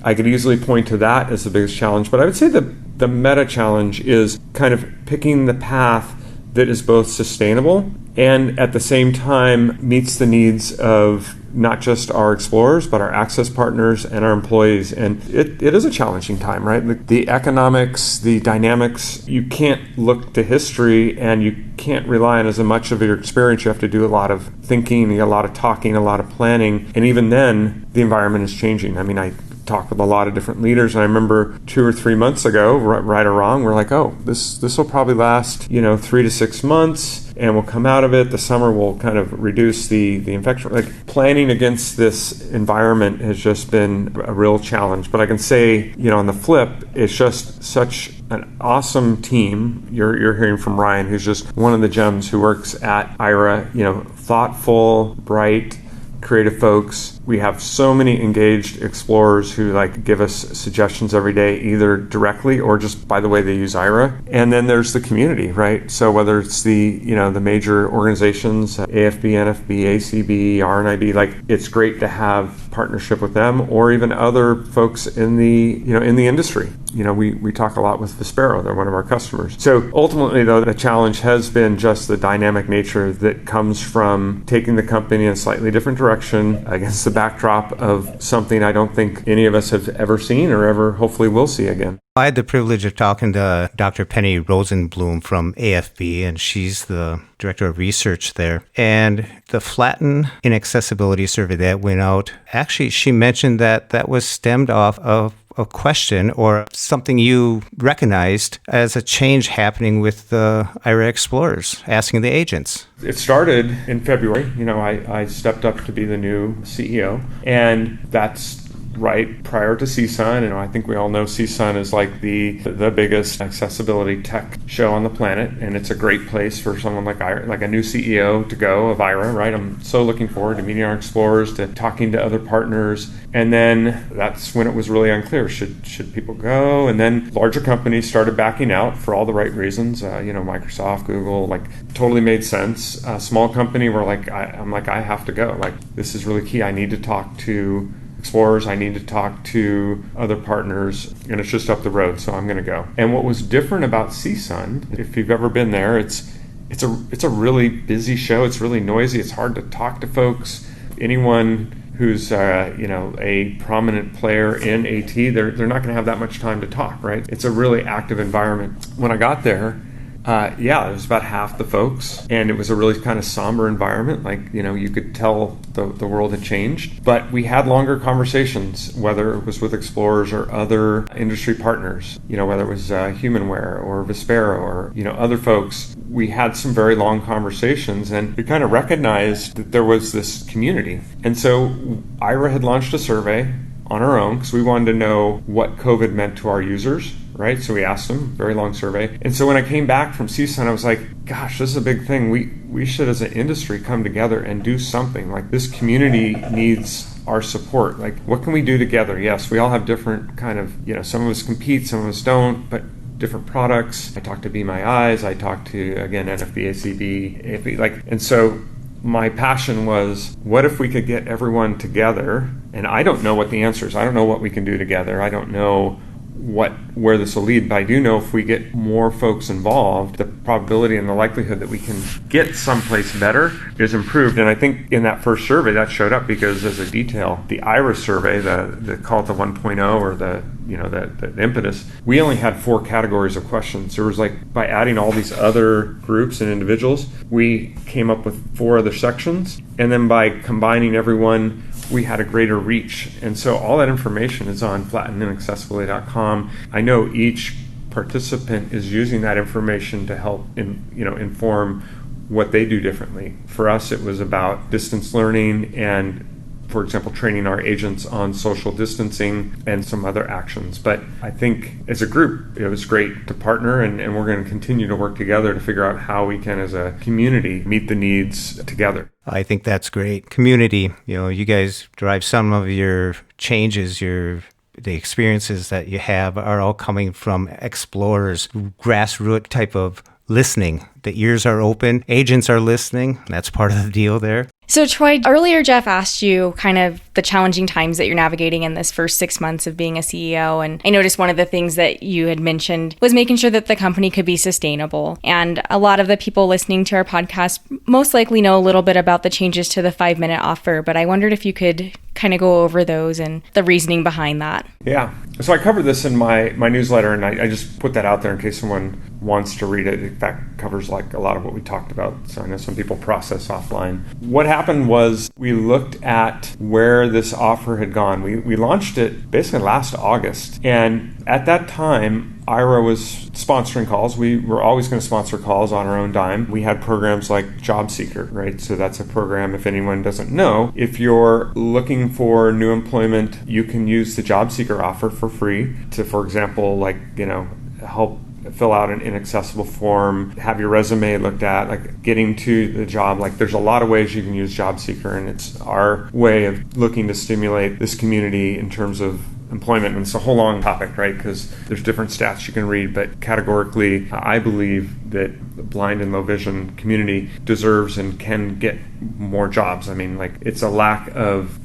I could easily point to that as the biggest challenge, but I would say the meta challenge is kind of picking the path that is both sustainable and at the same time meets the needs of not just our explorers, but our access partners and our employees. And it is a challenging time, right? The economics, the dynamics, you can't look to history and you can't rely on as much of your experience. You have to do a lot of thinking, a lot of talking, a lot of planning. And even then, the environment is changing. I talk with a lot of different leaders, and I remember 2 or 3 months ago, right or wrong, we're like, oh, this will probably last 3 to 6 months, and we'll come out of it. The summer will kind of reduce the infection. Planning against this environment has just been a real challenge. But I can say, on the flip, it's just such an awesome team. You're hearing from Ryan, who's just one of the gems who works at Aira. Thoughtful, bright, creative folks. We have so many engaged explorers who give us suggestions every day, either directly or just by the way they use Aira. And then there's the community, right? So whether it's the major organizations, AFB, NFB, ACB, RNIB, it's great to have partnership with them or even other folks in the industry. We talk a lot with Vispero. They're one of our customers. So ultimately, though, the challenge has been just the dynamic nature that comes from taking the company in a slightly different direction against the backdrop of something I don't think any of us have ever seen or ever hopefully will see again. I had the privilege of talking to Dr. Penny Rosenblum from AFB, and she's the director of research there. And the Flatten Inaccessibility survey that went out, actually, she mentioned that was stemmed off of a question or something you recognized as a change happening with the Aira Explorers, asking the agents? It started in February. I stepped up to be the new CEO, and that's right prior to CSUN. And I think we all know CSUN is like the biggest accessibility tech show on the planet, and it's a great place for someone like Aira, like a new CEO to go of Aira, right? I'm so looking forward to meeting our explorers, to talking to other partners. And then that's when it was really unclear, should people go? And then larger companies started backing out for all the right reasons. Microsoft, Google, totally made sense. A small company were I have to go. This is really key. I need to talk to explorers, I need to talk to other partners, and it's just up the road, so I'm going to go. And what was different about CSUN, if you've ever been there, it's a really busy show. It's really noisy. It's hard to talk to folks. Anyone who's a prominent player in AT, they're not going to have that much time to talk, right? It's a really active environment. When I got there, it was about half the folks, and it was a really kind of somber environment. You could tell the world had changed. But we had longer conversations, whether it was with explorers or other industry partners, whether it was Humanware or Vespero or, other folks. We had some very long conversations, and we kind of recognized that there was this community. And so Aira had launched a survey on our own because we wanted to know what COVID meant to our users. Right? So we asked them, very long survey. And so when I came back from CSUN, I was like, gosh, this is a big thing. We should, as an industry, come together and do something. This community needs our support. What can we do together? Yes, we all have different kind of, some of us compete, some of us don't, but different products. I talked to Be My Eyes. I talked to, again, NFB, ACB, and so my passion was, what if we could get everyone together? And I don't know what the answer is. I don't know what we can do together. I don't know where this will lead, but I do know if we get more folks involved, the probability and the likelihood that we can get someplace better is improved. And I think in that first survey that showed up because, as a detail, the Aira survey, the call it the 1.0 or the impetus, we only had 4 categories of questions. There was by adding all these other groups and individuals, we came up with 4 other sections, and then by combining everyone, we had a greater reach. And so all that information is on flatteninaccessibility.com. I know each participant is using that information to help inform what they do differently. For us, it was about distance learning and, for example, training our agents on social distancing and some other actions. But I think as a group, it was great to partner, and we're going to continue to work together to figure out how we can, as a community, meet the needs together. I think that's great. Community, you guys drive some of your changes, the experiences that you have are all coming from explorers, grassroots type of listening. The ears are open, agents are listening. That's part of the deal there. So Troy, earlier Jeff asked you kind of the challenging times that you're navigating in this first 6 months of being a CEO. And I noticed one of the things that you had mentioned was making sure that the company could be sustainable. And a lot of the people listening to our podcast most likely know a little bit about the changes to the 5-minute offer, but I wondered if you could kind of go over those and the reasoning behind that. Yeah. So I covered this in my newsletter, and I just put that out there in case someone wants to read it. In fact, covers a lot of what we talked about. So I know some people process offline. What happened was we looked at where this offer had gone. We launched it basically last August. And at that time, Aira was sponsoring calls. We were always going to sponsor calls on our own dime. We had programs like Job Seeker, right? So that's a program, if anyone doesn't know, if you're looking for new employment, you can use the Job Seeker offer for free to, for example, help fill out an inaccessible form, have your resume looked at, getting to the job. There's a lot of ways you can use Job Seeker, and it's our way of looking to stimulate this community in terms of employment. And it's a whole long topic, right? Because there's different stats you can read, but categorically, I believe that the blind and low vision community deserves and can get more jobs. It's a lack of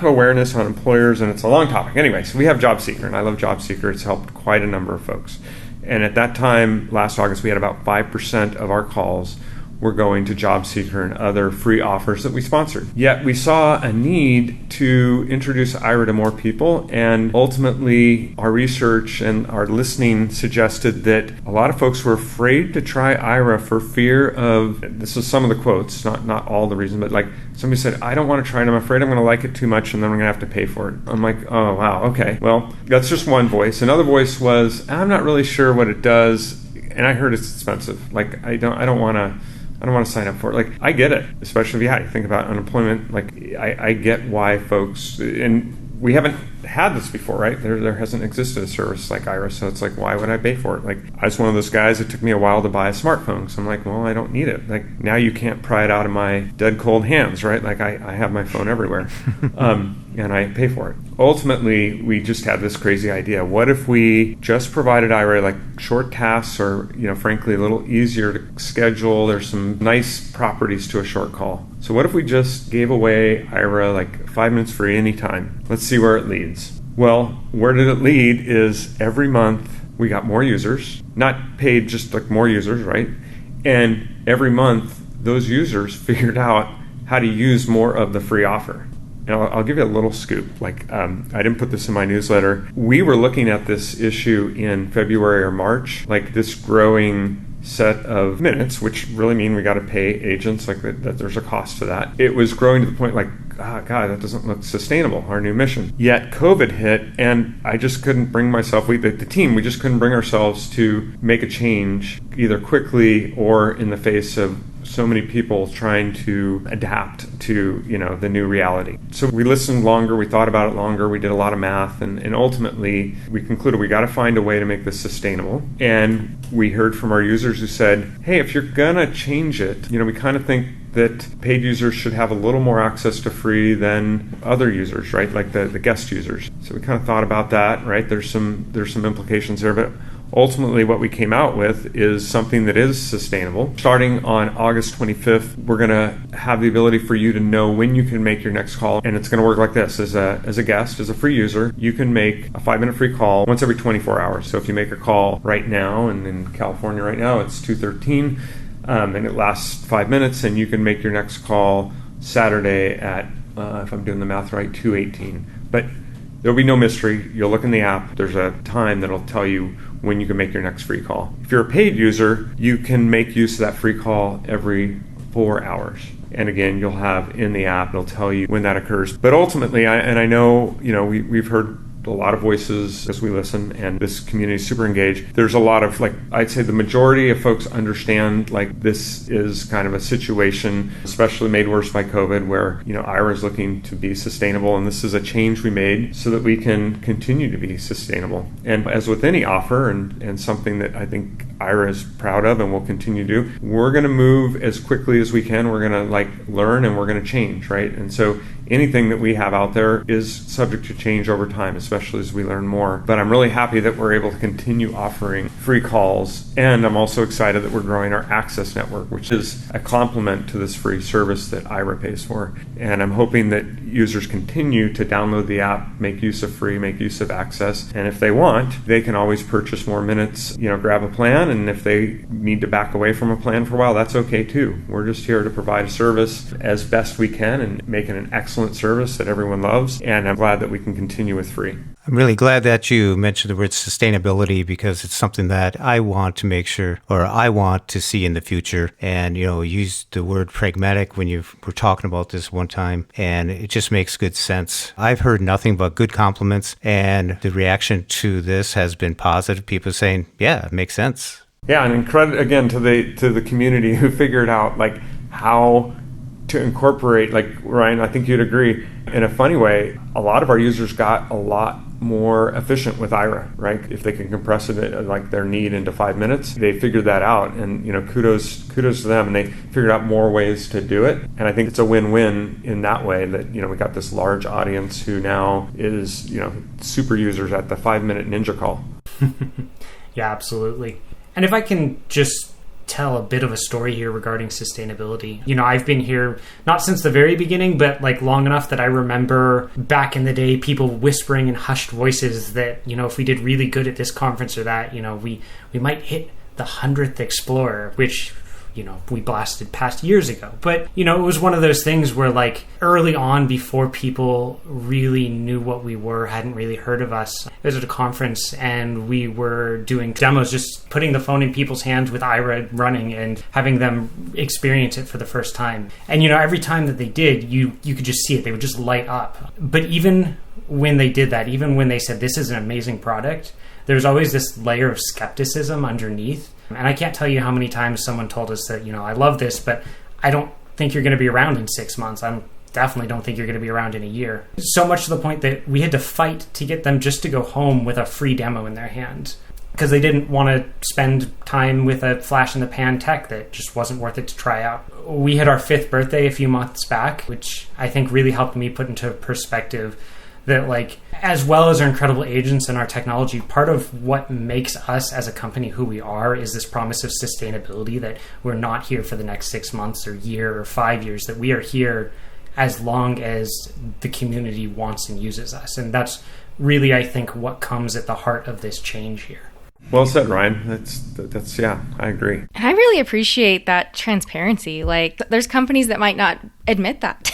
awareness on employers, and it's a long topic. Anyway, so we have Job Seeker, and I love Job Seeker. It's helped quite a number of folks. And at that time, last August, we had about 5% of our calls were going to JobSeeker and other free offers that we sponsored. Yet we saw a need to introduce Aira to more people, and ultimately our research and our listening suggested that a lot of folks were afraid to try Aira for fear of, this is some of the quotes, not all the reason, but like somebody said, I don't want to try it, I'm afraid I'm going to like it too much and then I'm going to have to pay for it. I'm like, oh wow, okay. Well, that's just one voice. Another voice was, I'm not really sure what it does, and I heard it's expensive. Like I don't want to sign up for it. Like, I get it, especially if you think about unemployment. Like, I get why folks, and we haven't had this before, right? There hasn't existed a service like Aira, so it's like, why would I pay for it? Like, I was one of those guys, it took me a while to buy a smartphone, so I'm like, well, I don't need it. Like, now you can't pry it out of my dead cold hands, right? Like, I have my phone everywhere, and I pay for it. Ultimately, we just had this crazy idea. What if we just provided Aira like short tasks, or, frankly, a little easier to schedule? There's some nice properties to a short call. So what if we just gave away Aira like 5 minutes free anytime? Let's see where it leads. Well, where did it lead is every month we got more users, not paid, just like more users, right? And every month those users figured out how to use more of the free offer. Now, I'll give you a little scoop. Like, I didn't put this in my newsletter. We were looking at this issue in February or March, like this growing set of minutes, which really mean we got to pay agents, like that there's a cost to that. It was growing to the point like, God, that doesn't look sustainable, our new mission. Yet COVID hit, and I just couldn't bring myself, we just couldn't bring ourselves to make a change either quickly or in the face of so many people trying to adapt to, the new reality. So we listened longer, we thought about it longer, we did a lot of math, and ultimately we concluded we got to find a way to make this sustainable. And we heard from our users who said, hey, if you're gonna change it, we kind of think that paid users should have a little more access to free than other users, right? Like the guest users. So we kind of thought about that, right? There's some implications there, but ultimately what we came out with is something that is sustainable. Starting on August 25th, we're going to have the ability for you to know when you can make your next call, and it's going to work like this. As a guest, as a free user, you can make a 5-minute free call once every 24 hours. So if you make a call right now, and in California right now it's 2:13, and it lasts 5 minutes, and you can make your next call Saturday at, if I'm doing the math right, 2:18. But there'll be no mystery. You'll look in the app. There's a time that'll tell you when you can make your next free call. If you're a paid user, you can make use of that free call every 4 hours. And again, you'll have in the app, it'll tell you when that occurs. But ultimately, I know, we've heard a lot of voices as we listen, and this community is super engaged. There's a lot of, I'd say the majority of folks understand, this is kind of a situation, especially made worse by COVID, where, Aira is looking to be sustainable, and this is a change we made so that we can continue to be sustainable. And as with any offer, and something that I think Aira is proud of and will continue to do, we're going to move as quickly as we can. We're going to learn, and we're going to change, right? And so anything that we have out there is subject to change over time, especially as we learn more. But I'm really happy that we're able to continue offering free calls, and I'm also excited that we're growing our Access network, which is a complement to this free service that Aira pays for. And I'm hoping that users continue to download the app, make use of free, make use of Access, and if they want, they can always purchase more minutes, grab a plan, and if they need to back away from a plan for a while, that's okay too. We're just here to provide a service as best we can and make it an excellent service that everyone loves, and I'm glad that we can continue with free. I'm really glad that you mentioned the word sustainability, because it's something that I want to make sure, or I want to see in the future. And, use the word pragmatic when you were talking about this one time, and it just makes good sense. I've heard nothing but good compliments, and the reaction to this has been positive. People saying, yeah, it makes sense. Yeah, and credit again to the community who figured out how to incorporate, Ryan, I think you'd agree, in a funny way, a lot of our users got a lot more efficient with Aira, right? If they can compress it their need into 5 minutes, they figured that out, and kudos to them, and they figured out more ways to do it. And I think it's a win-win in that way that we got this large audience who now is super users at the 5-minute ninja call. Yeah, absolutely. And if I can just tell a bit of a story here regarding sustainability. I've been here not since the very beginning, but long enough that I remember back in the day people whispering in hushed voices that, if we did really good at this conference or that, we might hit the 100th explorer, which, we blasted past years ago. But, it was one of those things where like early on, before people really knew what we were, hadn't really heard of us, I was at a conference and we were doing demos, just putting the phone in people's hands with Aira running and having them experience it for the first time. And, every time that they did, you could just see it. They would just light up. But even when they did that, even when they said, this is an amazing product, there's always this layer of skepticism underneath. And I can't tell you how many times someone told us that, I love this, but I don't think you're going to be around in 6 months. I definitely don't think you're going to be around in a year. So much to the point that we had to fight to get them just to go home with a free demo in their hand, because they didn't want to spend time with a flash-in-the-pan tech that just wasn't worth it to try out. We had our 5th birthday a few months back, which I think really helped me put into perspective that, like, as well as our incredible agents and our technology, part of what makes us as a company who we are is this promise of sustainability, that we're not here for the next 6 months or year or 5 years, that we are here as long as the community wants and uses us. And that's really, I think, what comes at the heart of this change here. Well said, Ryan. That's yeah, I agree. And I really appreciate that transparency. Like, there's companies that might not admit that,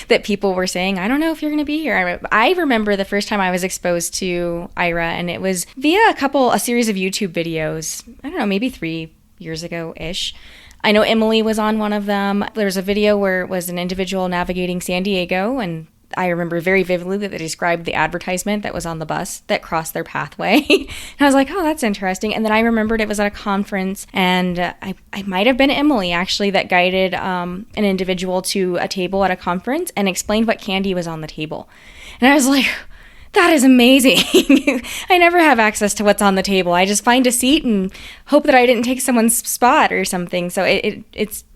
that people were saying, I don't know if you're going to be here. I remember the first time I was exposed to Aira, and it was via a series of YouTube videos, I don't know, maybe 3 years ago-ish. I know Emily was on one of them. There was a video where it was an individual navigating San Diego, and I remember very vividly that they described the advertisement that was on the bus that crossed their pathway. And I was like, oh, that's interesting. And then I remembered it was at a conference, and I might have been Emily, actually, that guided an individual to a table at a conference and explained what candy was on the table. And I was like, that is amazing. I never have access to what's on the table. I just find a seat and hope that I didn't take someone's spot or something. So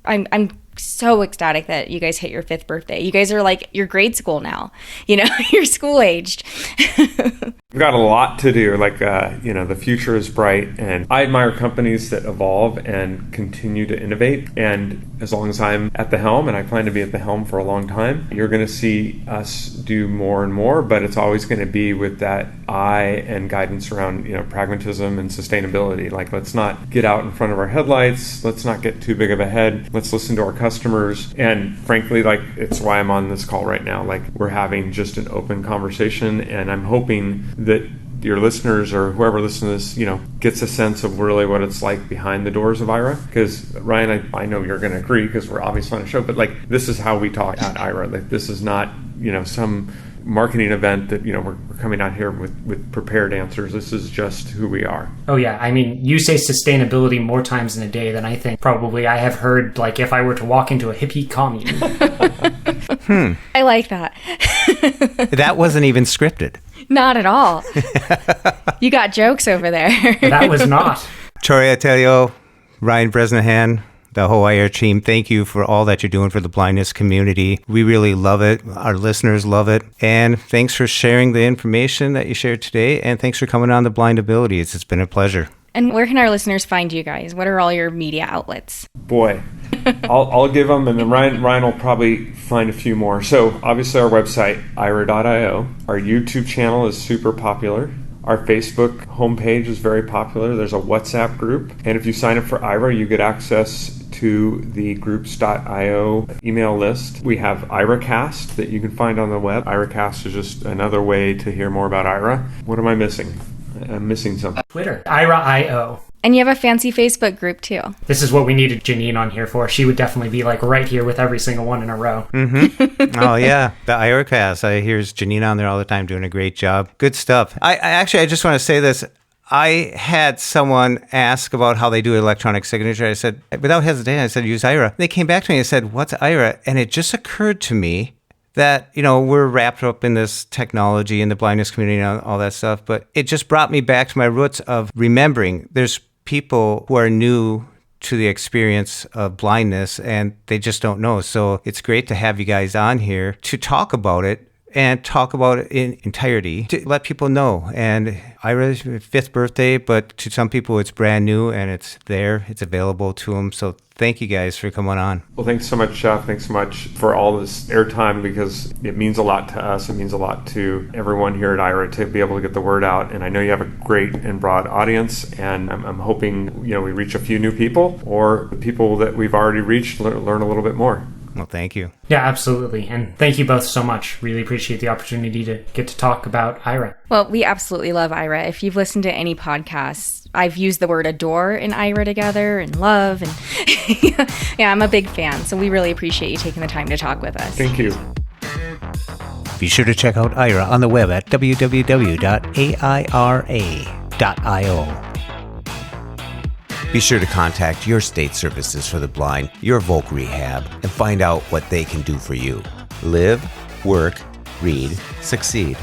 I'm so ecstatic that you guys hit your 5th birthday. You guys are like, you're grade school now, you're school aged. We've got a lot to do. The future is bright, and I admire companies that evolve and continue to innovate. And as long as I'm at the helm, and I plan to be at the helm for a long time, you're going to see us do more and more, but it's always going to be with that eye and guidance around, pragmatism and sustainability. Like, let's not get out in front of our headlights. Let's not get too big of a head. Let's listen to our customers. And frankly, it's why I'm on this call right now. We're having just an open conversation, and I'm hoping that your listeners or whoever listens to this, gets a sense of really what it's like behind the doors of Aira. Because Ryan, I know you're going to agree, because we're obviously on a show, but this is how we talk at Aira. This is not, some marketing event that, we're coming out here with prepared answers. This is just who we are. Oh yeah. I mean, you say sustainability more times in a day than I think probably I have heard, if I were to walk into a hippie commune. I like that. That wasn't even scripted. Not at all. You got jokes over there. That was not. Otillio, Ryan Bresnahan, the whole Aira team, thank you for all that you're doing for the blindness community. We really love it. Our listeners love it. And thanks for sharing the information that you shared today. And thanks for coming on The Blind Abilities. It's been a pleasure. And where can our listeners find you guys? What are all your media outlets? Boy, I'll give them, and then Ryan will probably find a few more. So obviously our website, Aira.io. Our YouTube channel is super popular. Our Facebook homepage is very popular. There's a WhatsApp group. And if you sign up for Aira, you get access to the groups.io email list. We have AiraCast that you can find on the web. AiraCast is just another way to hear more about Aira. What am I missing? I'm missing something. Twitter, Aira.io. And you have a fancy Facebook group, too. This is what we needed Janine on here for. She would definitely be right here with every single one in a row. Mm-hmm. Oh, yeah. The AiraCast. I hear Janine on there all the time doing a great job. Good stuff. I just want to say this. I had someone ask about how they do electronic signature. I said, without hesitating, I said, use Aira. They came back to me and said, what's Aira? And it just occurred to me that, we're wrapped up in this technology and the blindness community and all that stuff. But it just brought me back to my roots of remembering there's people who are new to the experience of blindness and they just don't know. So it's great to have you guys on here to talk about it and talk about it in entirety to let people know. And Aira's 5th birthday, but to some people it's brand new and it's there. It's available to them. So thank you guys for coming on. Well, thanks so much, Jeff. Thanks so much for all this airtime, because it means a lot to us. It means a lot to everyone here at Aira to be able to get the word out. And I know you have a great and broad audience, and I'm hoping we reach a few new people, or the people that we've already reached learn a little bit more. Well, thank you. Yeah, absolutely. And thank you both so much. Really appreciate the opportunity to get to talk about Aira. Well, we absolutely love Aira. If you've listened to any podcasts, I've used the word adore and Aira together, and love. And yeah, I'm a big fan. So we really appreciate you taking the time to talk with us. Thank you. Be sure to check out Aira on the web at www.aira.io. Be sure to contact your state services for the blind, your Voc Rehab, and find out what they can do for you. Live, work, read, succeed.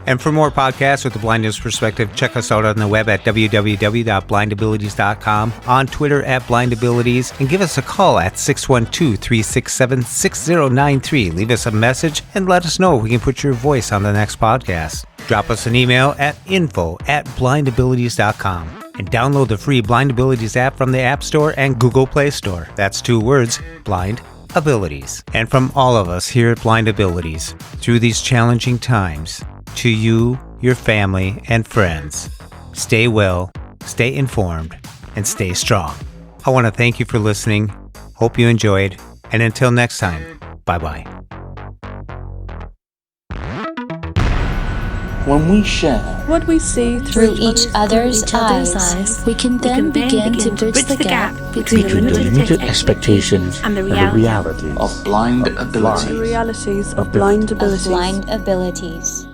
And for more podcasts with the blindness perspective, check us out on the web at www.blindabilities.com, on Twitter at blindabilities, and give us a call at 612-367-6093. Leave us a message and let us know if we can put your voice on the next podcast. Drop us an email at info@blindabilities.com. And download the free Blind Abilities app from the App Store and Google Play Store. That's 2 words, Blind Abilities. And from all of us here at Blind Abilities, through these challenging times, to you, your family, and friends, stay well, stay informed, and stay strong. I want to thank you for listening. Hope you enjoyed. And until next time, bye-bye. When we share what we see through each other's eyes, we can then begin to bridge the gap between the limited expectations and the realities of blind abilities. The realities of blind abilities.